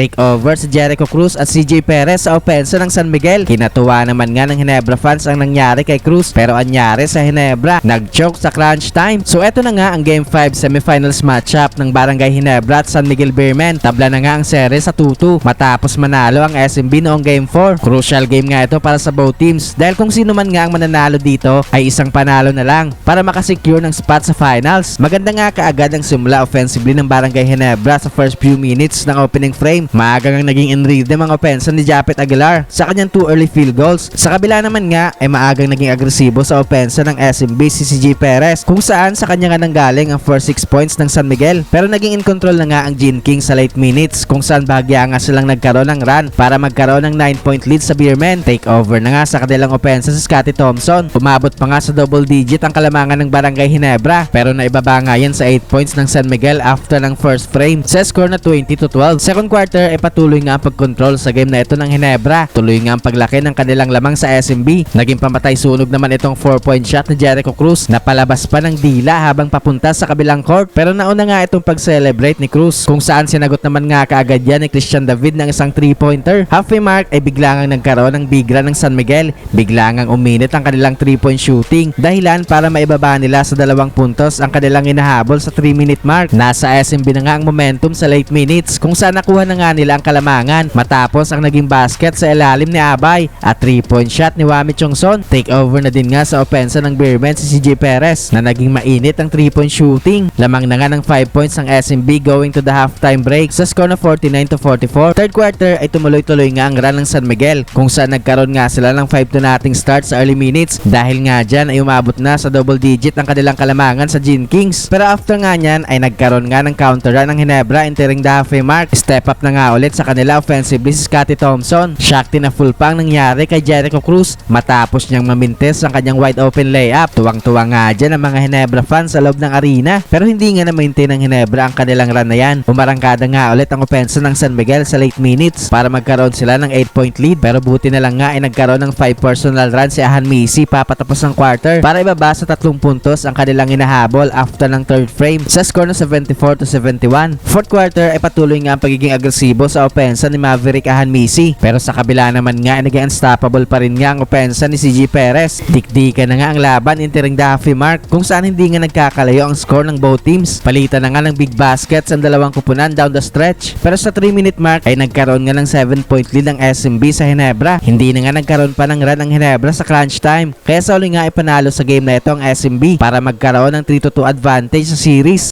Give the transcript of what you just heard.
Takeover si Jericho Cruz at CJ Perez sa opensa ng San Miguel. Kinatuwa naman nga ng Ginebra fans ang nangyari kay Cruz, pero anyari sa Ginebra, nag-choke sa crunch time. So eto na nga ang Game 5 semifinals matchup ng Barangay Ginebra at San Miguel Beermen. Tabla na nga ang series sa 2-2 matapos manalo ang SMB noong Game 4. Crucial game nga ito para sa both teams dahil kung sino man nga ang mananalo dito ay isang panalo na lang para makasecure ng spot sa finals. Maganda nga kaagad ang simula offensively ng Barangay Ginebra sa first few minutes ng opening frame. Maaga ngang naging in rhythm ang opensa ni Japet Aguilar sa kanyang 2 early field goals. Sa kabila naman nga ay maagang naging agresibo sa opensa ng SMB si CJ Perez kung saan sa kanya nga nanggaling ang first 6 points ng San Miguel, pero naging in control na nga ang Gene King sa late minutes kung saan bahagya nga silang nagkaroon ng run para magkaroon ng 9-point lead sa Beermen. Takeover na nga sa kanilang opensa si Scottie Thompson. Umabot pa nga sa double digit ang kalamangan ng Barangay Ginebra, pero naibaba nga yan sa 8 points ng San Miguel after ng first frame sa score na 20-12. Second quarter ay patuloy nga ang pagkontrol sa game na ito ng Ginebra. Tuloy nga ang paglaki ng kanilang lamang sa SMB. Naging pamatay sunog naman itong 4-point shot ni Jericho Cruz na palabas pa ng dila habang papunta sa kabilang court, pero nauna nga itong pag-celebrate ni Cruz kung saan sinagot naman nga kaagad yan ni Christian David ng isang 3-pointer. Halfway mark ay bigla ngang nagkaroon ng big run ng San Miguel. Bigla ngang uminit ang kanilang 3-point shooting, dahilan para maibaba nila sa 2 puntos ang kanilang inahabol sa 3-minute mark. Nasa SMB na nga ang momentum sa late minutes kung saan nakuha na nga nila ang kalamangan matapos ang naging basket sa ilalim ni Abay at 3-point shot ni Wami Chongson. Takeover na din nga sa opensa ng Beermen si CJ Perez na naging mainit ang 3-point shooting. Lamang na nga ng 5 points ang SMB going to the halftime break sa score na 49-44. Third quarter ay tumuloy-tuloy nga ang run ng San Miguel kung saan nagkaroon nga sila ng 5-0 start sa early minutes dahil nga dyan ay umabot na sa double digit ang kanilang kalamangan sa Gene Kings. Pero after nga nyan ay nagkaroon nga ng counter run ng Ginebra entering the halfway mark. Step up na nga ulit sa kanila offensively si Scottie Thompson. Shakti na full pang nangyari kay Jericho Cruz matapos niyang mamintes ang kanyang wide open layup. Tuwang-tuwa nga dyan ang mga Ginebra fans sa loob ng arena, pero hindi nga na-maintain ng Ginebra ang kanilang run na yan. Umarangkada nga ulit ang opensa ng San Miguel sa late minutes para magkaroon sila ng 8-point lead, pero buti na lang nga ay nagkaroon ng 5 personal run si Ahan Misi papatapos ng quarter para ibaba sa 3 puntos ang kanilang inahabol after ng third frame sa score na 74-71. Fourth quarter ay patuloy nga ang pagiging agresibo sa opensa ni Maverick Ahan Misi, pero sa kabila naman nga ay naging unstoppable pa rin nga ang opensa ni CJ Perez. Dikdikan na nga ang laban entering the halfway mark kung saan hindi nga nagkakalayo ang score ng both teams. Palitan na nga ng big baskets ang dalawang kupunan down the stretch, pero sa 3-minute mark ay nagkaroon nga ng 7-point lead ang SMB sa Ginebra. Hindi na nga nagkaroon pa ng run ang Ginebra sa crunch time, kaya sa uli nga ay panalo sa game na ito ang SMB para magkaroon ng 3-2 advantage sa series.